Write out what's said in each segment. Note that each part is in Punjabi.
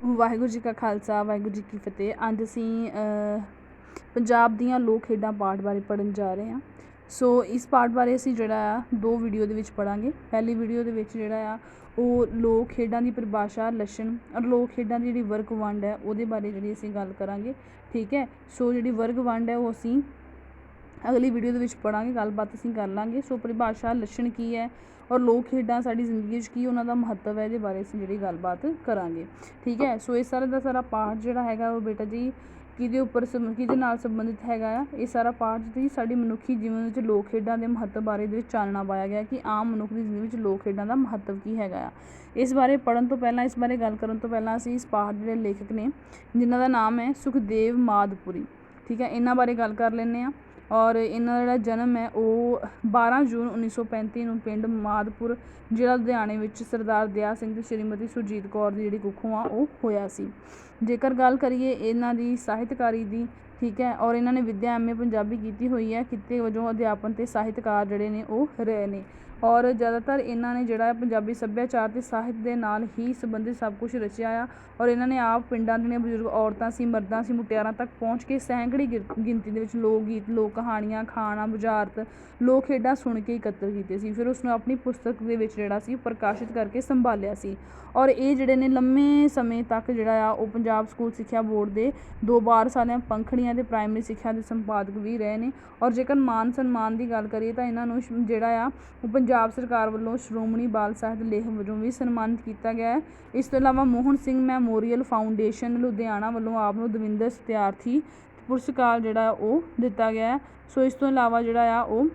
ਵਾਹਿਗੁਰੂ ਜੀ ਕਾ ਖਾਲਸਾ ਵਾਹਿਗੁਰੂ ਜੀ ਕੀ ਫਤਿਹ। ਅੱਜ ਅਸੀਂ ਪੰਜਾਬ ਦੀਆਂ ਲੋਕ ਖੇਡਾਂ ਪਾਠ ਬਾਰੇ ਪੜ੍ਹਨ ਜਾ ਰਹੇ ਹਾਂ। ਸੋ ਇਸ ਪਾਠ ਬਾਰੇ ਅਸੀਂ ਜਿਹੜਾ ਆ 2 ਵੀਡੀਓ ਦੇ ਵਿੱਚ ਪੜ੍ਹਾਂਗੇ। ਪਹਿਲੀ ਵੀਡੀਓ ਦੇ ਵਿੱਚ ਜਿਹੜਾ ਆ ਉਹ ਲੋਕ ਖੇਡਾਂ ਦੀ ਪਰਿਭਾਸ਼ਾ, ਲੱਛਣ ਔਰ ਲੋਕ ਖੇਡਾਂ ਦੀ ਜਿਹੜੀ ਵਰਗ ਵੰਡ ਹੈ ਉਹਦੇ ਬਾਰੇ ਜਿਹੜੀ ਅਸੀਂ ਗੱਲ ਕਰਾਂਗੇ। ਠੀਕ ਹੈ, ਸੋ ਜਿਹੜੀ ਵਰਗ ਵੰਡ ਹੈ ਉਹ ਅਸੀਂ ਅਗਲੀ ਵੀਡੀਓ ਦੇ ਵਿੱਚ ਪੜ੍ਹਾਂਗੇ, ਗੱਲਬਾਤ ਅਸੀਂ ਕਰ ਲਾਂਗੇ। ਸੋ ਪਰਿਭਾਸ਼ਾ, ਲੱਛਣ ਕੀ ਹੈ ਔਰ ਲੋਕ ਖੇਡਾਂ ਸਾਡੀ ਜ਼ਿੰਦਗੀ ਵਿੱਚ ਕੀ ਉਹਨਾਂ ਦਾ ਮਹੱਤਵ ਹੈ, ਇਹਦੇ ਬਾਰੇ ਅਸੀਂ ਜਿਹੜੀ ਗੱਲਬਾਤ ਕਰਾਂਗੇ। ਠੀਕ ਹੈ, ਸੋ ਇਹ ਸਾਰਾ ਦਾ ਸਾਰਾ ਪਾਠ ਜਿਹੜਾ ਹੈਗਾ ਉਹ ਬੇਟਾ ਜੀ ਕਿਹਦੇ ਨਾਲ ਸੰਬੰਧਿਤ ਹੈਗਾ ਆ। ਇਹ ਸਾਰਾ ਪਾਠ ਦੀ ਸਾਡੀ ਮਨੁੱਖੀ ਜੀਵਨ ਵਿੱਚ ਲੋਕ ਖੇਡਾਂ ਦੇ ਮਹੱਤਵ ਬਾਰੇ ਇਹਦੇ ਵਿੱਚ ਚਾਨਣਾ ਪਾਇਆ ਗਿਆ ਕਿ ਆਮ ਮਨੁੱਖ ਦੀ ਜ਼ਿੰਦਗੀ ਵਿੱਚ ਲੋਕ ਖੇਡਾਂ ਦਾ ਮਹੱਤਵ ਕੀ ਹੈਗਾ ਆ। ਇਸ ਬਾਰੇ ਪੜ੍ਹਨ ਤੋਂ ਪਹਿਲਾਂ, ਇਸ ਬਾਰੇ ਗੱਲ ਕਰਨ ਤੋਂ ਪਹਿਲਾਂ ਅਸੀਂ ਇਸ ਪਾਠ ਦੇ ਲੇਖਕ ਨੇ ਜਿਨ੍ਹਾਂ ਦਾ ਨਾਮ ਹੈ ਸੁਖਦੇਵ ਮਾਦਪੁਰੀ। ਠੀਕ ਹੈ, ਇਹਨਾਂ ਬਾਰੇ ਗੱਲ ਕਰ ਲੈਂਦੇ ਹਾਂ। ਔਰ ਇਹਨਾਂ ਦਾ ਜਿਹੜਾ ਜਨਮ ਹੈ ਉਹ 12 ਜੂਨ 1935 ਨੂੰ ਪਿੰਡ ਮਾਦਪੁਰ ਜ਼ਿਲ੍ਹਾ ਲੁਧਿਆਣੇ ਵਿੱਚ ਸਰਦਾਰ ਦਇਆ ਸਿੰਘ ਤੇ ਸ਼੍ਰੀਮਤੀ ਸੁਰਜੀਤ ਕੌਰ ਦੀ ਜਿਹੜੀ ਕੁੱਖੋਂ ਆ ਉਹ ਹੋਇਆ ਸੀ। ਜੇਕਰ ਗੱਲ ਕਰੀਏ ਇਹਨਾਂ ਦੀ ਸਾਹਿਤਕਾਰੀ ਦੀ, ਠੀਕ ਹੈ, ਔਰ ਇਹਨਾਂ ਨੇ ਵਿੱਦਿਆ MA ਪੰਜਾਬੀ ਕੀਤੀ ਹੋਈ ਹੈ। ਕਿੱਤੇ ਵਜੋਂ ਅਧਿਆਪਨ ਅਤੇ ਸਾਹਿਤਕਾਰ ਜਿਹੜੇ ਨੇ ਉਹ ਰਹੇ ਨੇ। ਔਰ ਜ਼ਿਆਦਾਤਰ ਇਹਨਾਂ ਨੇ ਜਿਹੜਾ ਪੰਜਾਬੀ ਸੱਭਿਆਚਾਰ ਅਤੇ ਸਾਹਿਤ ਦੇ ਨਾਲ ਹੀ ਸੰਬੰਧਿਤ ਸਭ ਕੁਝ ਰਚਿਆ ਆ। ਔਰ ਇਹਨਾਂ ਨੇ ਆਪ ਪਿੰਡਾਂ ਦੀਆਂ ਬਜ਼ੁਰਗ ਔਰਤਾਂ ਸੀ, ਮਰਦਾਂ ਸੀ, ਮੁਟਿਆਰਾਂ ਤੱਕ ਪਹੁੰਚ ਕੇ ਸੈਂਕੜੀ ਗਿਣਤੀ ਦੇ ਵਿੱਚ ਲੋਕ ਗੀਤ, ਲੋਕ ਕਹਾਣੀਆਂ, ਖਾਣਾ, ਬੁਝਾਰਤ, ਲੋਕ ਖੇਡਾਂ ਸੁਣ ਕੇ ਇਕੱਤਰ ਕੀਤੇ ਸੀ। ਫਿਰ ਉਸਨੂੰ ਆਪਣੀ ਪੁਸਤਕ ਦੇ ਵਿੱਚ ਜਿਹੜਾ ਸੀ ਪ੍ਰਕਾਸ਼ਿਤ ਕਰਕੇ ਸੰਭਾਲਿਆ ਸੀ। ਔਰ ਇਹ ਜਿਹੜੇ ਨੇ ਲੰਮੇ ਸਮੇਂ ਤੱਕ ਜਿਹੜਾ ਆ ਉਹ ਪੰਜਾਬ ਸਕੂਲ ਸਿੱਖਿਆ ਬੋਰਡ ਦੇ 2 ਬਾਰਸਾਲਿਆਂ, ਪੰਖੜੀਆਂ ਅਤੇ ਪ੍ਰਾਇਮਰੀ ਸਿੱਖਿਆ ਦੇ ਸੰਪਾਦਕ ਵੀ ਰਹੇ ਨੇ। ਔਰ ਜੇਕਰ ਮਾਨ ਸਨਮਾਨ ਦੀ ਗੱਲ ਕਰੀਏ ਤਾਂ ਇਹਨਾਂ ਨੂੰ ਜਿਹੜਾ ਆ ਉਹ ਪੰਜਾਬ ਸਰਕਾਰ ਵੱਲੋਂ ਸ਼੍ਰੋਮਣੀ ਬਾਲ ਸਾਹਿਤ ਲੇਖਕ ਵਜੋਂ ਵੀ ਸਨਮਾਨਿਤ ਕੀਤਾ ਗਿਆ ਹੈ। ਇਸ ਤੋਂ ਇਲਾਵਾ ਮੋਹਨ ਸਿੰਘ ਮੈਮੋਰੀਅਲ ਫਾਊਂਡੇਸ਼ਨ ਲੁਧਿਆਣਾ ਵੱਲੋਂ ਆਪ ਨੂੰ ਦਵਿੰਦਰ ਸਤਿਆਰਥੀ ਪੁਰਸਕਾਰ ਜਿਹੜਾ ਉਹ ਦਿੱਤਾ ਗਿਆ ਹੈ। ਸੋ ਇਸ ਤੋਂ ਇਲਾਵਾ ਜਿਹੜਾ ਆ ਉਹ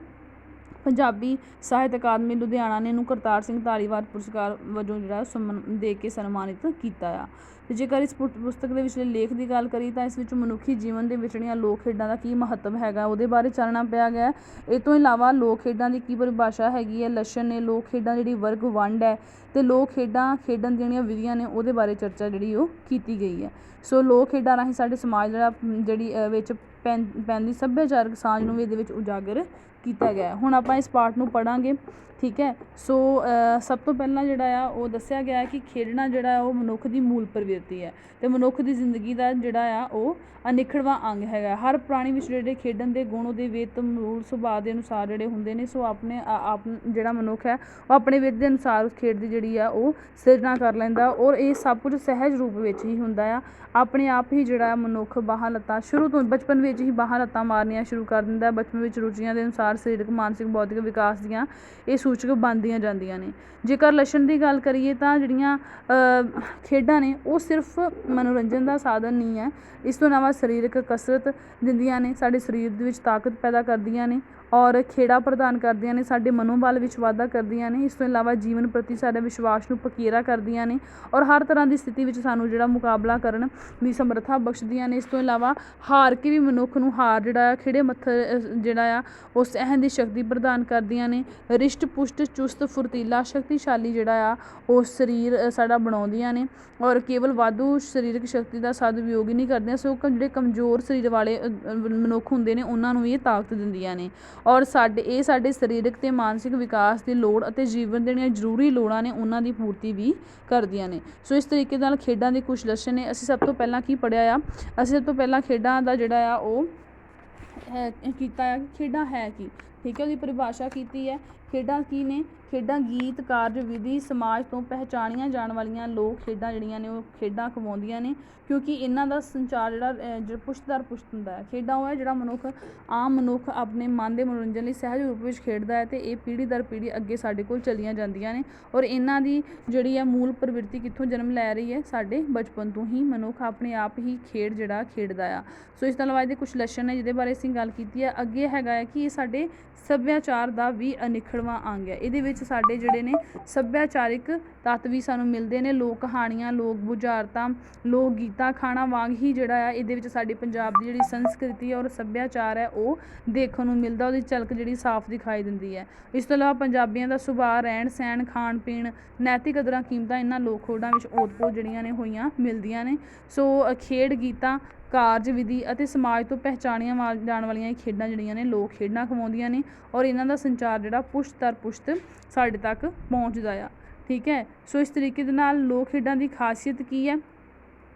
ਪੰਜਾਬੀ ਸਾਹਿਤ ਅਕਾਦਮੀ ਲੁਧਿਆਣਾ ਨੇ ਇਹਨੂੰ ਕਰਤਾਰ ਸਿੰਘ ਧਾਲੀਵਾਲ ਪੁਰਸਕਾਰ ਵਜੋਂ ਜਿਹੜਾ ਦੇ ਕੇ ਸਨਮਾਨਿਤ ਕੀਤਾ ਆ। ਅਤੇ ਜੇਕਰ ਇਸ ਪੁਸਤਕ ਦੇ ਵਿਚਲੇ ਲੇਖ ਦੀ ਗੱਲ ਕਰੀਏ ਤਾਂ ਇਸ ਵਿੱਚ ਮਨੁੱਖੀ ਜੀਵਨ ਦੇ ਵਿਚਲੀਆਂ ਲੋਕ ਖੇਡਾਂ ਦਾ ਕੀ ਮਹੱਤਵ ਹੈਗਾ ਉਹਦੇ ਬਾਰੇ ਚਾਨਣਾ ਪਿਆ ਗਿਆ। ਇਹ ਤੋਂ ਇਲਾਵਾ ਲੋਕ ਖੇਡਾਂ ਦੀ ਕੀ ਪਰਿਭਾਸ਼ਾ ਹੈਗੀ ਹੈ, ਲੱਛਣ ਨੇ, ਲੋਕ ਖੇਡਾਂ ਜਿਹੜੀ ਵਰਗ ਵੰਡ ਹੈ ਅਤੇ ਲੋਕ ਖੇਡਾਂ ਖੇਡਣ ਦੀਆਂ ਜਿਹੜੀਆਂ ਵਿਧੀਆਂ ਨੇ ਉਹਦੇ ਬਾਰੇ ਚਰਚਾ ਜਿਹੜੀ ਉਹ ਕੀਤੀ ਗਈ ਹੈ। ਸੋ ਲੋਕ ਖੇਡਾਂ ਰਾਹੀਂ ਸਾਡੇ ਸਮਾਜ ਜਿਹੜੀ ਵਿੱਚ ਪੈਂਦੀ ਸੱਭਿਆਚਾਰਕ ਸਾਂਝ ਨੂੰ ਵੀ ਇਹਦੇ ਵਿੱਚ ਉਜਾਗਰ ਕੀਤਾ ਗਿਆ। ਹੁਣ ਆਪਾਂ ਇਸ ਪਾਠ ਨੂੰ ਪੜ੍ਹਾਂਗੇ। ਠੀਕ ਹੈ, ਸੋ ਸਭ ਤੋਂ ਪਹਿਲਾਂ ਜਿਹੜਾ ਆ ਉਹ ਦੱਸਿਆ ਗਿਆ ਕਿ ਖੇਡਣਾ ਜਿਹੜਾ ਉਹ ਮਨੁੱਖ ਦੀ ਮੂਲ ਪ੍ਰਵਿਰਤੀ ਹੈ ਅਤੇ ਮਨੁੱਖ ਦੀ ਜ਼ਿੰਦਗੀ ਦਾ ਜਿਹੜਾ ਆ ਉਹ ਅਨਿੱਖੜਵਾਂ ਅੰਗ ਹੈਗਾ। ਹਰ ਪ੍ਰਾਣੀ ਵਿੱਚ ਜਿਹੜੇ ਖੇਡਣ ਦੇ ਗੁਣ ਉਹਦੇ ਵਿੱਤ, ਮੂਲ ਸੁਭਾਅ ਦੇ ਅਨੁਸਾਰ ਜਿਹੜੇ ਹੁੰਦੇ ਨੇ। ਸੋ ਆਪਣੇ ਆਪ ਜਿਹੜਾ ਮਨੁੱਖ ਹੈ ਉਹ ਆਪਣੇ ਵਿੱਤ ਦੇ ਅਨੁਸਾਰ ਉਸ ਖੇਡ ਦੀ ਜਿਹੜੀ ਆ ਉਹ ਸਿਰਜਣਾ ਕਰ ਲੈਂਦਾ। ਔਰ ਇਹ ਸਭ ਕੁਝ ਸਹਿਜ ਰੂਪ ਵਿੱਚ ਹੀ ਹੁੰਦਾ ਆ। ਆਪਣੇ ਆਪ ਹੀ ਜਿਹੜਾ ਮਨੁੱਖ ਬਾਹਾਂ ਲੱਤਾਂ ਸ਼ੁਰੂ ਤੋਂ ਬਚਪਨ ਵਿੱਚ ਹੀ ਬਾਹਾਂ ਲੱਤਾਂ ਮਾਰਨੀਆਂ ਸ਼ੁਰੂ ਕਰ ਦਿੰਦਾ। ਬਚਪਨ ਵਿੱਚ ਰੁਚੀਆਂ ਦੇ ਅਨੁਸਾਰ ਸਰੀਰਕ, ਮਾਨਸਿਕ, ਬੌਧਿਕ ਵਿਕਾਸ ਦੀਆਂ ਇਹ ਸੂਚਕ ਬਣਦੀਆਂ ਜਾਂਦੀਆਂ ਨੇ। ਜੇਕਰ ਲੱਛਣ ਦੀ ਗੱਲ ਕਰੀਏ ਤਾਂ ਜਿਹੜੀਆਂ ਖੇਡਾਂ ਨੇ ਉਹ ਸਿਰਫ ਮਨੋਰੰਜਨ ਦਾ ਸਾਧਨ ਨਹੀਂ ਹੈ। ਇਸ ਤੋਂ ਇਲਾਵਾ ਸਰੀਰਕ ਕਸਰਤ ਦਿੰਦੀਆਂ ਨੇ, ਸਾਡੇ ਸਰੀਰ ਦੇ ਵਿੱਚ ਤਾਕਤ ਪੈਦਾ ਕਰਦੀਆਂ ਨੇ ਔਰ ਖੇੜਾ ਪ੍ਰਦਾਨ ਕਰਦੀਆਂ ਨੇ, ਸਾਡੇ ਮਨੋਬਲ ਵਿੱਚ ਵਾਧਾ ਕਰਦੀਆਂ ਨੇ। ਇਸ ਤੋਂ ਇਲਾਵਾ ਜੀਵਨ ਪ੍ਰਤੀ ਸਾਡੇ ਵਿਸ਼ਵਾਸ ਨੂੰ ਪਕੀਰਾ ਕਰਦੀਆਂ ਨੇ ਔਰ ਹਰ ਤਰ੍ਹਾਂ ਦੀ ਸਥਿਤੀ ਵਿੱਚ ਸਾਨੂੰ ਜਿਹੜਾ ਮੁਕਾਬਲਾ ਕਰਨ ਦੀ ਸਮਰੱਥਾ ਬਖਸ਼ਦੀਆਂ ਨੇ। ਇਸ ਤੋਂ ਇਲਾਵਾ ਹਾਰ ਕੇ ਵੀ ਮਨੁੱਖ ਨੂੰ ਹਾਰ ਜਿਹੜਾ ਆ ਖਿੜੇ ਮੱਥਰ ਜਿਹੜਾ ਆ ਉਹ ਸਹਿਣ ਦੀ ਸ਼ਕਤੀ ਪ੍ਰਦਾਨ ਕਰਦੀਆਂ ਨੇ। ਰਿਸ਼ਟ ਪੁਸ਼ਟ, ਚੁਸਤ, ਫੁਰਤੀਲਾ, ਸ਼ਕਤੀਸ਼ਾਲੀ ਜਿਹੜਾ ਆ ਉਹ ਸਰੀਰ ਸਾਡਾ ਬਣਾਉਂਦੀਆਂ ਨੇ ਔਰ ਕੇਵਲ ਵਾਧੂ ਸਰੀਰਕ ਸ਼ਕਤੀ ਦਾ ਸਦਉਪਯੋਗ ਹੀ ਨਹੀਂ ਕਰਦੀਆਂ, ਸੋ ਜਿਹੜੇ ਕਮਜ਼ੋਰ ਸਰੀਰ ਵਾਲੇ ਮਨੁੱਖ ਹੁੰਦੇ ਨੇ ਉਹਨਾਂ ਨੂੰ ਵੀ ਇਹ ਤਾਕਤ ਦਿੰਦੀਆਂ ਨੇ। ਔਰ ਸਾਡੇ ਸਰੀਰਕ ਅਤੇ ਮਾਨਸਿਕ ਵਿਕਾਸ ਦੀ ਲੋੜ ਅਤੇ ਜੀਵਨ ਦੀਆਂ ਜਿਹੜੀਆਂ ਜ਼ਰੂਰੀ ਲੋੜਾਂ ਨੇ ਉਹਨਾਂ ਦੀ ਪੂਰਤੀ ਵੀ ਕਰਦੀਆਂ ਨੇ। ਸੋ ਇਸ ਤਰੀਕੇ ਨਾਲ ਖੇਡਾਂ ਦੇ ਕੁਛ ਲੱਛਣ ਨੇ। ਅਸੀਂ ਸਭ ਤੋਂ ਪਹਿਲਾਂ ਕੀ ਪੜ੍ਹਿਆ ਆ, ਅਸੀਂ ਸਭ ਤੋਂ ਪਹਿਲਾਂ ਖੇਡਾਂ ਦਾ ਜਿਹੜਾ ਆ ਉਹ ਕੀਤਾ ਆ ਕਿ ਖੇਡਾਂ ਹੈ ਕੀ। ਠੀਕ ਹੈ, ਉਹਦੀ ਪਰਿਭਾਸ਼ਾ ਕੀਤੀ ਹੈ। ਖੇਡਾਂ ਕੀ ਨੇ? ਖੇਡਾਂ ਗੀਤ, ਕਾਰਜ, ਵਿਧੀ, ਸਮਾਜ ਤੋਂ ਪਹਿਚਾਣੀਆਂ ਜਾਣ ਵਾਲੀਆਂ ਲੋਕ ਖੇਡਾਂ ਜਿਹੜੀਆਂ ਨੇ ਉਹ ਖੇਡਾਂ ਅਖਵਾਉਂਦੀਆਂ ਨੇ, ਕਿਉਂਕਿ ਇਹਨਾਂ ਦਾ ਸੰਚਾਰ ਜਿਹੜਾ ਪੁਸ਼ਤ ਦਰ ਪੁਸ਼ਤ ਹੁੰਦਾ ਹੈ। ਖੇਡਾਂ ਉਹ ਹੈ ਜਿਹੜਾ ਆਮ ਮਨੁੱਖ ਆਪਣੇ ਮਨ ਦੇ ਮਨੋਰੰਜਨ ਲਈ ਸਹਿਜ ਰੂਪ ਵਿੱਚ ਖੇਡਦਾ ਹੈ ਅਤੇ ਇਹ ਪੀੜ੍ਹੀ ਦਰ ਪੀੜ੍ਹੀ ਅੱਗੇ ਸਾਡੇ ਕੋਲ ਚਲੀਆਂ ਜਾਂਦੀਆਂ ਨੇ। ਔਰ ਇਹਨਾਂ ਦੀ ਜਿਹੜੀ ਹੈ ਮੂਲ ਪ੍ਰਵਿਰਤੀ ਕਿੱਥੋਂ ਜਨਮ ਲੈ ਰਹੀ ਹੈ? ਸਾਡੇ ਬਚਪਨ ਤੋਂ ਹੀ ਮਨੁੱਖ ਆਪਣੇ ਆਪ ਹੀ ਖੇਡ ਜਿਹੜਾ ਖੇਡਦਾ ਆ। ਸੋ ਇਸ ਤੋਂ ਇਲਾਵਾ ਇਹਦੇ ਕੁਛ ਲੱਛਣ ਨੇ ਜਿਹਦੇ ਬਾਰੇ ਅਸੀਂ ਗੱਲ ਕੀਤੀ ਹੈ। ਅੱਗੇ ਹੈਗਾ ਹੈ ਕਿ ਇਹ ਸਾਡੇ ਸੱਭਿਆਚਾਰ ਦਾ ਵੀ ਅਨਿੱਖੜਵਾਂ ਅੰਗ ਹੈ। ਇਹਦੇ ਵਿੱਚ ਸਾਡੇ ਜਿਹੜੇ ਨੇ ਸੱਭਿਆਚਾਰਿਕ ਤੱਤ ਵੀ ਸਾਨੂੰ ਮਿਲਦੇ ਨੇ। ਲੋਕ ਕਹਾਣੀਆਂ, ਲੋਕ ਬੁਝਾਰਤਾਂ, ਲੋਕ ਗੀਤਾਂ, ਖਾਣਾ ਵਾਂਗ ਹੀ ਜਿਹੜਾ ਆ ਇਹਦੇ ਵਿੱਚ ਸਾਡੀ ਪੰਜਾਬ ਦੀ ਜਿਹੜੀ ਸੰਸਕ੍ਰਿਤੀ ਔਰ ਸੱਭਿਆਚਾਰ ਹੈ ਉਹ ਦੇਖਣ ਨੂੰ ਮਿਲਦਾ, ਉਹਦੀ ਝਲਕ ਜਿਹੜੀ ਸਾਫ਼ ਦਿਖਾਈ ਦਿੰਦੀ ਹੈ। ਇਸ ਤੋਂ ਇਲਾਵਾ ਪੰਜਾਬੀਆਂ ਦਾ ਸੁਭਾਅ, ਰਹਿਣ ਸਹਿਣ, ਖਾਣ ਪੀਣ, ਨੈਤਿਕ ਕਦਰਾਂ ਕੀਮਤਾਂ ਇਹਨਾਂ ਲੋਕ ਖੇਡਾਂ ਵਿੱਚ ਓਤ-ਪੋਤ ਜਿਹੜੀਆਂ ਨੇ ਹੋਈਆਂ ਮਿਲਦੀਆਂ ਨੇ। ਸੋ ਖੇਡ, ਗੀਤਾਂ, ਕਾਰਜ, ਵਿਧੀ ਅਤੇ ਸਮਾਜ ਤੋਂ ਪਹਿਚਾਣੀਆਂ ਜਾਣ ਵਾਲੀਆਂ ਇਹ ਖੇਡਾਂ ਜਿਹੜੀਆਂ ਨੇ ਲੋਕ ਖੇਡਾਂ ਅਖਵਾਉਂਦੀਆਂ ਨੇ ਔਰ ਇਹਨਾਂ ਦਾ ਸੰਚਾਰ ਜਿਹੜਾ ਪੁਸ਼ਤ ਦਰ ਪੁਸ਼ਤ ਸਾਡੇ ਤੱਕ ਪਹੁੰਚਦਾ ਆ। ਠੀਕ ਹੈ, ਸੋ ਇਸ ਤਰੀਕੇ ਦੇ ਨਾਲ ਲੋਕ ਖੇਡਾਂ ਦੀ ਖਾਸੀਅਤ ਕੀ ਹੈ?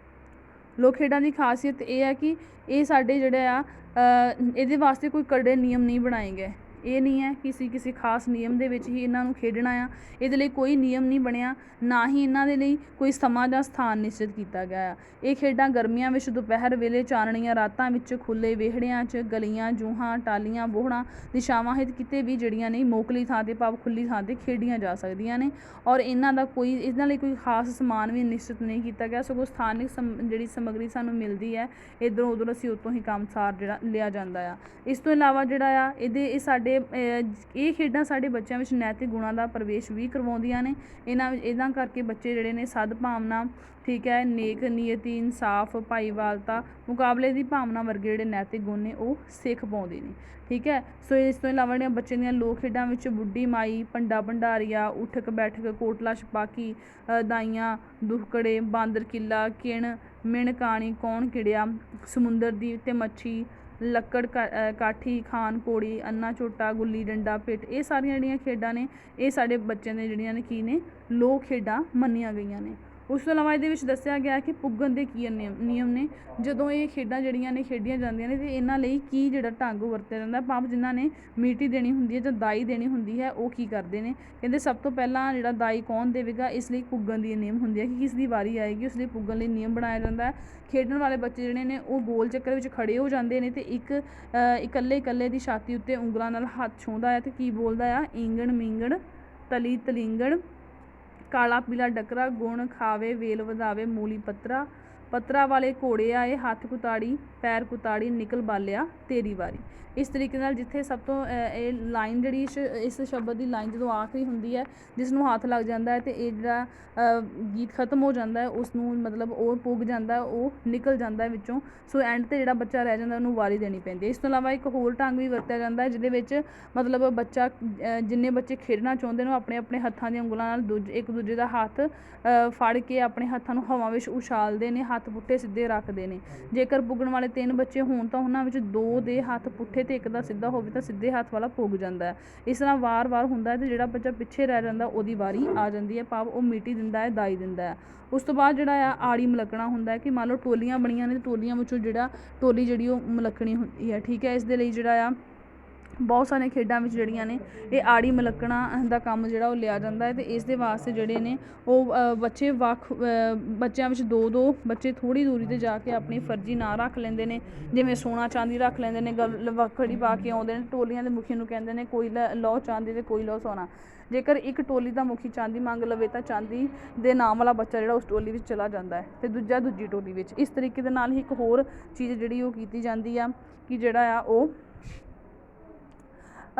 ਲੋਕ ਖੇਡਾਂ ਦੀ ਖਾਸੀਅਤ ਇਹ ਹੈ ਕਿ ਇਹ ਸਾਡੇ ਜਿਹੜੇ ਆ ਇਹਦੇ ਵਾਸਤੇ ਕੋਈ ਕੜੇ ਨਿਯਮ ਨਹੀਂ ਬਣਾਏ ਗਏ। ਇਹ ਨਹੀਂ ਹੈ ਕਿਸੇ ਖਾਸ ਨਿਯਮ ਦੇ ਵਿੱਚ ਹੀ ਇਹਨਾਂ ਨੂੰ ਖੇਡਣਾ ਆ। ਇਹਦੇ ਲਈ ਕੋਈ ਨਿਯਮ ਨਹੀਂ ਬਣਿਆ, ਨਾ ਹੀ ਇਹਨਾਂ ਦੇ ਲਈ ਕੋਈ ਸਮਾਂ ਜਾਂ ਸਥਾਨ ਨਿਸ਼ਚਿਤ ਕੀਤਾ ਗਿਆ ਆ। ਇਹ ਖੇਡਾਂ ਗਰਮੀਆਂ ਵਿੱਚ ਦੁਪਹਿਰ ਵੇਲੇ, ਚਾਨਣੀਆਂ ਰਾਤਾਂ ਵਿੱਚ, ਖੁੱਲ੍ਹੇ ਵਿਹੜਿਆਂ 'ਚ, ਗਲੀਆਂ, ਜੂਹਾਂ, ਟਾਹਲੀਆਂ, ਬੋਹੜਾਂ, ਦਿਸ਼ਾਵਾਂ ਹਿਤ ਕਿਤੇ ਵੀ ਜਿਹੜੀਆਂ ਨੇ ਮੋਕਲੀ ਥਾਂ 'ਤੇ ਭਾਵ ਖੁੱਲ੍ਹੀ ਥਾਂ 'ਤੇ ਖੇਡੀਆਂ ਜਾ ਸਕਦੀਆਂ ਨੇ। ਔਰ ਇਹਨਾਂ ਲਈ ਕੋਈ ਖਾਸ ਸਮਾਨ ਵੀ ਨਿਸ਼ਚਿਤ ਨਹੀਂ ਕੀਤਾ ਗਿਆ, ਸਗੋਂ ਸਥਾਨਕ ਜਿਹੜੀ ਸਮੱਗਰੀ ਸਾਨੂੰ ਮਿਲਦੀ ਹੈ ਇੱਧਰੋਂ ਉੱਧਰੋਂ ਅਸੀਂ ਉੱਥੋਂ ਹੀ ਕੰਮ ਸਾਰ ਜਿਹੜਾ ਲਿਆ ਜਾਂਦਾ ਆ। ਇਸ ਤੋਂ ਇਲਾਵਾ ਜਿਹੜਾ ਆ ਇਹ ਖੇਡਾਂ ਸਾਡੇ ਬੱਚਿਆਂ ਵਿੱਚ ਨੈਤਿਕ ਗੁਣਾਂ ਦਾ ਪ੍ਰਵੇਸ਼ ਵੀ ਕਰਵਾਉਂਦੀਆਂ ਨੇ। ਇਹਨਾਂ ਕਰਕੇ ਬੱਚੇ ਜਿਹੜੇ ਨੇ ਸਦਭਾਵਨਾ, ਠੀਕ ਹੈ, ਨੇਕ ਨੀਅਤੀ, ਇਨਸਾਫ, ਭਾਈਵਾਲਤਾ, ਮੁਕਾਬਲੇ ਦੀ ਭਾਵਨਾ ਵਰਗੇ ਜਿਹੜੇ ਨੈਤਿਕ ਗੁਣ ਨੇ ਉਹ ਸਿੱਖ ਪਾਉਂਦੇ ਨੇ, ਠੀਕ ਹੈ। ਸੋ ਇਸ ਤੋਂ ਇਲਾਵਾ ਜਿਹੜੀਆਂ ਬੱਚੇ ਦੀਆਂ ਲੋਕ ਖੇਡਾਂ ਵਿੱਚ ਬੁੱਢੀ ਮਾਈ, ਭੰਡਾ ਭੰਡਾਰੀਆ, ਉਠਕ ਬੈਠਕ, ਕੋਟਲਾ ਛਪਾਕੀ, ਦਾਈਆਂ, ਦੁਹਕੜੇ, ਬਾਂਦਰ ਕਿੱਲਾ, ਕਿਣ, ਮਿਣ ਕਾਣੀ, ਕੌਣ ਕਿੜਿਆ, ਸਮੁੰਦਰ ਦੀ ਤੇ ਮੱਛੀ, ਲੱਕੜ ਕਾਠੀ, ਖਾਨ ਕੋੜੀ, ਅੰਨਾ ਝੋਟਾ, ਗੁੱਲੀ ਡੰਡਾ, ਪਿੱਠ, ਇਹ ਸਾਰੀਆਂ ਜਿਹੜੀਆਂ ਖੇਡਾਂ ਨੇ ਇਹ ਸਾਡੇ ਬੱਚਿਆਂ ਦੇ ਜਿਹੜੀਆਂ ਨੇ ਕੀ ਨੇ ਲੋਕ ਖੇਡਾਂ ਮੰਨੀਆਂ ਗਈਆਂ ਨੇ। ਉਸ ਤੋਂ ਇਲਾਵਾ ਇਹਦੇ ਵਿੱਚ ਦੱਸਿਆ ਗਿਆ ਕਿ ਪੁੱਗਣ ਦੇ ਕੀ ਨਿਯਮ ਨੇ। ਜਦੋਂ ਇਹ ਖੇਡਾਂ ਜਿਹੜੀਆਂ ਨੇ ਖੇਡੀਆਂ ਜਾਂਦੀਆਂ ਨੇ ਅਤੇ ਇਹਨਾਂ ਲਈ ਕੀ ਜਿਹੜਾ ਢੰਗ ਵਰਤਿਆ ਜਾਂਦਾ, ਭਾਵ ਜਿਨ੍ਹਾਂ ਨੇ ਮੀਟੀ ਦੇਣੀ ਹੁੰਦੀ ਹੈ ਜਾਂ ਦਾਈ ਦੇਣੀ ਹੁੰਦੀ ਹੈ ਉਹ ਕੀ ਕਰਦੇ ਨੇ। ਕਹਿੰਦੇ ਸਭ ਤੋਂ ਪਹਿਲਾਂ ਜਿਹੜਾ ਦਾਈ ਕੌਣ ਦੇਵੇਗਾ, ਇਸ ਲਈ ਪੁੱਗਣ ਦੀ ਨਿਯਮ ਹੁੰਦੀ ਹੈ ਕਿ ਕਿਸ ਦੀ ਵਾਰੀ ਆਏਗੀ, ਉਸ ਲਈ ਪੁੱਗਣ ਲਈ ਨਿਯਮ ਬਣਾਇਆ ਜਾਂਦਾ ਹੈ। ਖੇਡਣ ਵਾਲੇ ਬੱਚੇ ਜਿਹੜੇ ਨੇ ਉਹ ਗੋਲ ਚੱਕਰ ਵਿੱਚ ਖੜ੍ਹੇ ਹੋ ਜਾਂਦੇ ਨੇ ਅਤੇ ਇਕੱਲੇ ਦੀ ਛਾਤੀ ਉੱਤੇ ਉਂਗਲਾਂ ਨਾਲ ਹੱਥ ਛੂੰਹਦਾ ਹੈ ਅਤੇ ਕੀ ਬੋਲਦਾ ਆ, ਈਂਗਣ ਮੀਂਗਣ ਤਲੀ ਤਲਿੰਗਣ, ਕਾਲਾ ਪੀਲਾ ਡੱਕਰਾ, ਗੁਣ ਖਾਵੇ ਵੇਲ ਵਧਾਵੇ, ਮੂਲੀ ਪੱਤਰਾ ਵਾਲੇ ਘੋੜੇ ਆਏ, ਹੱਥ ਕੁਤਾੜੀ ਪੈਰ ਕੁਤਾੜੀ, ਨਿਕਲ ਬਾਲਿਆ ਤੇਰੀ ਵਾਰੀ। ਇਸ ਤਰੀਕੇ ਨਾਲ ਜਿੱਥੇ ਸਭ ਤੋਂ ਇਹ ਲਾਈਨ ਜਿਹੜੀ ਇਸ ਸ਼ਬਦ ਦੀ ਲਾਈਨ ਜਦੋਂ ਆਖਰੀ ਹੁੰਦੀ ਹੈ, ਜਿਸ ਨੂੰ ਹੱਥ ਲੱਗ ਜਾਂਦਾ ਹੈ ਅਤੇ ਇਹ ਜਿਹੜਾ ਗੀਤ ਖਤਮ ਹੋ ਜਾਂਦਾ ਹੈ, ਉਸ ਨੂੰ ਮਤਲਬ ਉਹ ਪੁੱਗ ਜਾਂਦਾ, ਉਹ ਨਿਕਲ ਜਾਂਦਾ ਵਿੱਚੋਂ। ਸੋ ਐਂਡ 'ਤੇ ਜਿਹੜਾ ਬੱਚਾ ਰਹਿ ਜਾਂਦਾ ਉਹਨੂੰ ਵਾਰੀ ਦੇਣੀ ਪੈਂਦੀ ਹੈ। ਇਸ ਤੋਂ ਇਲਾਵਾ ਇੱਕ ਹੋਰ ਢੰਗ ਵੀ ਵਰਤਿਆ ਜਾਂਦਾ ਹੈ ਜਿਹਦੇ ਵਿੱਚ ਮਤਲਬ ਬੱਚਾ ਜਿੰਨੇ ਬੱਚੇ ਖੇਡਣਾ ਚਾਹੁੰਦੇ ਨੇ ਉਹ ਆਪਣੇ ਆਪਣੇ ਹੱਥਾਂ ਦੀਆਂ ਉਂਗਲਾਂ ਨਾਲ ਇੱਕ ਦੂਜੇ ਦਾ ਹੱਥ ਫੜ ਕੇ ਆਪਣੇ ਹੱਥਾਂ ਨੂੰ ਹਵਾ ਵਿੱਚ ਉਛਾਲਦੇ ਨੇ, ਹੱਥ ਪੁੱਠੇ ਸਿੱਧੇ ਰੱਖਦੇ ਨੇ। ਜੇਕਰ ਪੁੱਗਣ ਵਾਲੇ 3 ਬੱਚੇ ਹੋਣ ਤਾਂ ਉਹਨਾਂ ਵਿੱਚ 2 ਦੇ ਹੱਥ ਪੁੱਠੇ ਅਤੇ ਇੱਕ ਦਾ ਸਿੱਧਾ ਹੋਵੇ ਤਾਂ ਸਿੱਧੇ ਹੱਥ ਵਾਲਾ ਪੁੱਗ ਜਾਂਦਾ ਹੈ। ਇਸ ਤਰ੍ਹਾਂ ਵਾਰ ਹੁੰਦਾ ਹੈ ਅਤੇ ਜਿਹੜਾ ਬੱਚਾ ਪਿੱਛੇ ਰਹਿ ਜਾਂਦਾ ਉਹਦੀ ਵਾਰੀ ਆ ਜਾਂਦੀ ਹੈ, ਭਾਵ ਉਹ ਮੀਟੀ ਦਿੰਦਾ ਹੈ, ਦਾਈ ਦਿੰਦਾ ਹੈ। ਉਸ ਤੋਂ ਬਾਅਦ ਜਿਹੜਾ ਆ ਆੜੀ ਮਲਕਣਾ ਹੁੰਦਾ ਹੈ ਕਿ ਮੰਨ ਲਓ ਟੋਲੀਆਂ ਬਣੀਆਂ ਨੇ, ਟੋਲੀਆਂ ਵਿੱਚੋਂ ਟੋਲੀ ਜਿਹੜੀ ਉਹ ਮਲਕਣੀ ਹੁੰਦੀ ਹੈ, ਠੀਕ ਹੈ। ਇਸ ਦੇ ਲਈ ਜਿਹੜਾ ਆ ਬਹੁਤ ਸਾਰੀਆਂ ਖੇਡਾਂ ਵਿੱਚ ਜਿਹੜੀਆਂ ਨੇ ਇਹ ਆੜੀ ਮਲਕਣਾ ਦਾ ਕੰਮ ਜਿਹੜਾ ਉਹ ਲਿਆ ਜਾਂਦਾ ਹੈ ਅਤੇ ਇਸ ਦੇ ਵਾਸਤੇ ਜਿਹੜੇ ਨੇ ਉਹ ਬੱਚਿਆਂ ਵਿੱਚ 2 ਬੱਚੇ ਥੋੜ੍ਹੀ ਦੂਰੀ 'ਤੇ ਜਾ ਕੇ ਆਪਣੀ ਫਰਜ਼ੀ ਨਾਂ ਰੱਖ ਲੈਂਦੇ ਨੇ, ਜਿਵੇਂ ਸੋਨਾ ਚਾਂਦੀ ਰੱਖ ਲੈਂਦੇ ਨੇ, ਵੱਖੜੀ ਪਾ ਕੇ ਆਉਂਦੇ ਨੇ। ਟੋਲੀਆਂ ਦੇ ਮੁਖੀ ਨੂੰ ਕਹਿੰਦੇ ਨੇ ਕੋਈ ਲਓ ਚਾਂਦੀ ਅਤੇ ਕੋਈ ਲਓ ਸੋਨਾ। ਜੇਕਰ ਇੱਕ ਟੋਲੀ ਦਾ ਮੁਖੀ ਚਾਂਦੀ ਮੰਗ ਲਵੇ ਤਾਂ ਚਾਂਦੀ ਦੇ ਨਾਮ ਵਾਲਾ ਬੱਚਾ ਜਿਹੜਾ ਉਸ ਟੋਲੀ ਵਿੱਚ ਚਲਾ ਜਾਂਦਾ ਹੈ ਅਤੇ ਦੂਜਾ ਦੂਜੀ ਟੋਲੀ ਵਿੱਚ। ਇਸ ਤਰੀਕੇ ਦੇ ਨਾਲ ਹੀ ਇੱਕ ਹੋਰ ਚੀਜ਼ ਜਿਹੜੀ ਉਹ ਕੀਤੀ ਜਾਂਦੀ ਆ ਕਿ ਜਿਹੜਾ ਆ ਉਹ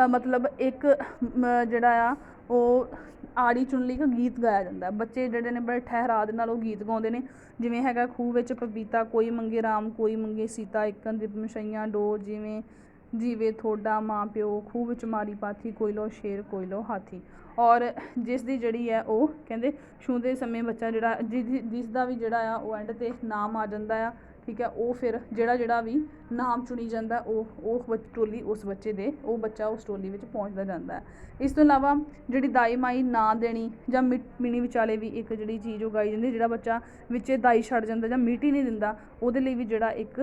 ਮਤਲਬ ਇੱਕ ਜਿਹੜਾ ਆ ਉਹ ਆੜੀ ਚੁਣ ਲਈ ਇੱਕ ਗੀਤ ਗਾਇਆ ਜਾਂਦਾ। ਬੱਚੇ ਜਿਹੜੇ ਨੇ ਬੜੇ ਠਹਿਰਾਅ ਦੇ ਨਾਲ ਉਹ ਗੀਤ ਗਾਉਂਦੇ ਨੇ, ਜਿਵੇਂ ਹੈਗਾ ਖੂਹ ਵਿੱਚ ਪਪੀਤਾ ਕੋਈ ਮੰਗੇ ਰਾਮ ਕੋਈ ਮੰਗੇ ਸੀਤਾ, ਇੱਕਨ ਦੀ ਮਛਈਆਂ ਡੋ ਜਿਵੇਂ ਜੀਵੇ ਥੋਡਾ ਮਾਂ ਪਿਓ, ਖੂਹ ਵਿੱਚ ਮਾਰੀ ਪਾਥੀ ਕੋਈ ਲਓ ਸ਼ੇਰ ਕੋਈ ਲਓ ਹਾਥੀ। ਔਰ ਜਿਸ ਦੀ ਜਿਹੜੀ ਹੈ ਉਹ ਕਹਿੰਦੇ ਛੂਹਦੇ ਸਮੇਂ ਬੱਚਾ ਜਿਹੜਾ ਜਿਸ ਦਾ ਵੀ ਜਿਹੜਾ ਆ ਉਹ ਐਂਡ 'ਤੇ ਨਾਮ ਆ ਜਾਂਦਾ ਆ, ਠੀਕ ਹੈ, ਉਹ ਫਿਰ ਜਿਹੜਾ ਵੀ ਨਾਮ ਚੁਣੀ ਜਾਂਦਾ ਉਹ ਟੋਲੀ ਉਸ ਬੱਚੇ ਦੇ ਉਹ ਬੱਚਾ ਉਸ ਟੋਲੀ ਵਿੱਚ ਪਹੁੰਚਦਾ ਜਾਂਦਾ ਹੈ। ਇਸ ਤੋਂ ਇਲਾਵਾ ਜਿਹੜੀ ਦਾਈ ਮਾਈ ਨਾਂ ਦੇਣੀ ਜਾਂ ਮੀਣੀ ਵਿਚਾਲੇ ਵੀ ਇੱਕ ਜਿਹੜੀ ਚੀਜ਼ ਉਹ ਗਾਈ ਜਾਂਦੀ, ਜਿਹੜਾ ਬੱਚਾ ਵਿੱਚੇ ਦਾਈ ਛੱਡ ਜਾਂਦਾ ਜਾਂ ਮੀਟੀ ਨਹੀਂ ਦਿੰਦਾ ਉਹਦੇ ਲਈ ਵੀ ਜਿਹੜਾ ਇੱਕ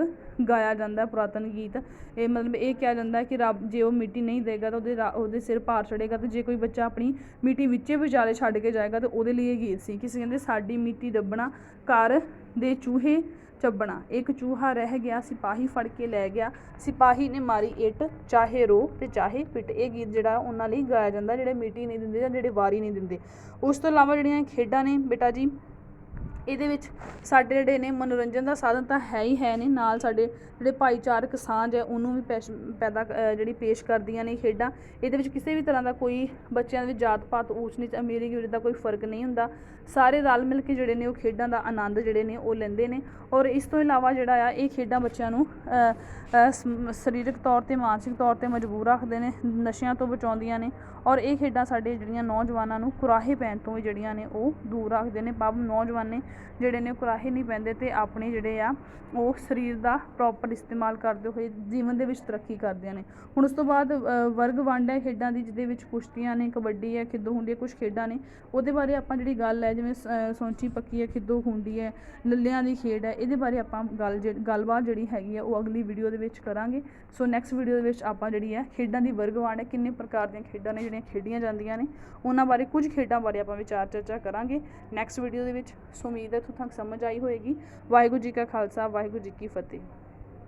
ਗਾਇਆ ਜਾਂਦਾ ਪੁਰਾਤਨ ਗੀਤ। ਇਹ ਮਤਲਬ ਇਹ ਕਿਹਾ ਜਾਂਦਾ ਕਿ ਰੱਬ ਜੇ ਉਹ ਮੀਟੀ ਨਹੀਂ ਦੇਗਾ ਤਾਂ ਉਹਦੇ ਸਿਰ ਭਾਰ ਚੜ੍ਹੇਗਾ, ਅਤੇ ਜੇ ਕੋਈ ਬੱਚਾ ਆਪਣੀ ਮੀਟੀ ਵਿੱਚੇ ਵਿਚਾਲੇ ਛੱਡ ਕੇ ਜਾਏਗਾ ਤਾਂ ਉਹਦੇ ਲਈ ਇਹ ਗੀਤ ਸੀ। ਕਿਸੇ ਕਹਿੰਦੇ ਸਾਡੀ ਮੀਟੀ ਦੱਬਣਾ ਘਰ ਦੇ ਚੂਹੇ ਚੱਬਣਾ, ਇੱਕ ਚੂਹਾ ਰਹਿ ਗਿਆ ਸਿਪਾਹੀ ਫੜ ਕੇ ਲੈ ਗਿਆ, ਸਿਪਾਹੀ ਨੇ ਮਾਰੀ ਇੱਟ ਚਾਹੇ ਰੋ ਤੇ ਚਾਹੇ ਪਿੱਟ। ਇਹ ਗੀਤ ਜਿਹੜਾ ਉਹਨਾਂ ਲਈ ਗਾਇਆ ਜਾਂਦਾ ਜਿਹੜੇ ਮੀਟੀ ਨਹੀਂ ਦਿੰਦੇ ਜਾਂ ਜਿਹੜੇ ਵਾਰੀ ਨਹੀਂ ਦਿੰਦੇ। ਉਸ ਤੋਂ ਇਲਾਵਾ ਜਿਹੜੀਆਂ ਖੇਡਾਂ ਨੇ ਬੇਟਾ ਜੀ ਇਹਦੇ ਵਿੱਚ ਸਾਡੇ ਜਿਹੜੇ ਨੇ ਮਨੋਰੰਜਨ ਦਾ ਸਾਧਨ ਤਾਂ ਹੈ ਹੀ ਹੈ ਨੇ, ਨਾਲ ਸਾਡੇ ਜਿਹੜੇ ਭਾਈਚਾਰਕ ਸਾਂਝ ਹੈ ਉਹਨੂੰ ਵੀ ਜਿਹੜੀ ਪੇਸ਼ ਕਰਦੀਆਂ ਨੇ ਖੇਡਾਂ। ਇਹਦੇ ਵਿੱਚ ਕਿਸੇ ਵੀ ਤਰ੍ਹਾਂ ਦਾ ਕੋਈ ਬੱਚਿਆਂ ਦੇ ਵਿੱਚ ਜਾਤ ਪਾਤ ਊਚ ਨੀਚ ਅਮੀਰੀ ਗਰੀਬੀ ਦਾ ਕੋਈ ਫਰਕ ਨਹੀਂ ਹੁੰਦਾ। ਸਾਰੇ ਰਲ ਮਿਲ ਕੇ ਜਿਹੜੇ ਨੇ ਉਹ ਖੇਡਾਂ ਦਾ ਆਨੰਦ ਜਿਹੜੇ ਨੇ ਉਹ ਲੈਂਦੇ ਨੇ। ਔਰ ਇਸ ਤੋਂ ਇਲਾਵਾ ਜਿਹੜਾ ਆ ਇਹ ਖੇਡਾਂ ਬੱਚਿਆਂ ਨੂੰ ਸਰੀਰਕ ਤੌਰ 'ਤੇ ਮਾਨਸਿਕ ਤੌਰ 'ਤੇ ਮਜਬੂਰ ਰੱਖਦੇ ਨੇ, ਨਸ਼ਿਆਂ ਤੋਂ ਬਚਾਉਂਦੀਆਂ ਨੇ। ਔਰ ਇਹ ਖੇਡਾਂ ਸਾਡੇ ਜਿਹੜੀਆਂ ਨੌਜਵਾਨਾਂ ਨੂੰ ਕੁਰਾਹੇ ਪੈਣ ਤੋਂ ਵੀ ਜਿਹੜੀਆਂ ਨੇ ਉਹ ਦੂਰ ਰੱਖਦੇ ਨੇ, ਭਾਵ ਨੌਜਵਾਨ ਜਿਹੜੇ ਨੇ ਕੁਰਾਹੇ ਨਹੀਂ ਪੈਂਦੇ ਅਤੇ ਆਪਣੇ ਜਿਹੜੇ ਆ ਉਹ ਸਰੀਰ ਦਾ ਪ੍ਰੋਪਰ ਇਸਤੇਮਾਲ ਕਰਦੇ ਹੋਏ ਜੀਵਨ ਦੇ ਵਿੱਚ ਤਰੱਕੀ ਕਰਦੇ ਨੇ। ਹੁਣ ਉਸ ਤੋਂ ਬਾਅਦ ਵਰਗ ਵੰਡ ਹੈ ਖੇਡਾਂ ਦੀ, ਜਿਹਦੇ ਵਿੱਚ ਕੁਸ਼ਤੀਆਂ ਨੇ, ਕਬੱਡੀ ਹੈ, ਖਿੱਦੋ ਹੁੰਦੀ ਹੈ, ਕੁਛ ਖੇਡਾਂ ਨੇ। ਉਹਦੇ ਬਾਰੇ ਆਪਾਂ ਜਿਹੜੀ ਗੱਲ ਹੈ ਜਿਵੇਂ ਸੌਂਚੀ ਪੱਕੀ ਹੈ, ਖਿੱਦੋ ਖੂੰਡੀ ਹੈ, ਲੱਲਿਆਂ ਦੀ ਖੇਡ ਹੈ, ਇਹਦੇ ਬਾਰੇ ਆਪਾਂ ਗੱਲਬਾਤ ਜਿਹੜੀ ਹੈਗੀ ਆ ਉਹ ਅਗਲੀ ਵੀਡੀਓ ਦੇ ਵਿੱਚ ਕਰਾਂਗੇ। ਸੋ ਨੈਕਸਟ ਵੀਡੀਓ ਦੇ ਵਿੱਚ ਆਪਾਂ ਜਿਹੜੀ ਹੈ ਖੇਡਾਂ ਦੀ ਵਰਗਵਾੜ ਹੈ, ਕਿੰਨੇ ਪ੍ਰਕਾਰ ਦੀਆਂ ਖੇਡਾਂ ਨੇ ਜਿਹੜੀਆਂ ਖੇਡੀਆਂ ਜਾਂਦੀਆਂ ਨੇ, ਉਹਨਾਂ ਬਾਰੇ ਕੁਝ ਖੇਡਾਂ ਬਾਰੇ ਆਪਾਂ ਵਿਚਾਰ ਚਰਚਾ ਕਰਾਂਗੇ ਨੈਕਸਟ ਵੀਡੀਓ ਦੇ ਵਿੱਚ। ਸੋ ਉਮੀਦ ਹੈ ਤੁਹਾਨੂੰ ਸਮਝ ਆਈ ਹੋਏਗੀ। ਵਾਹਿਗੁਰੂ ਜੀ ਕਾ ਖਾਲਸਾ, ਵਾਹਿਗੁਰੂ ਜੀ ਕੀ ਫਤਿਹ।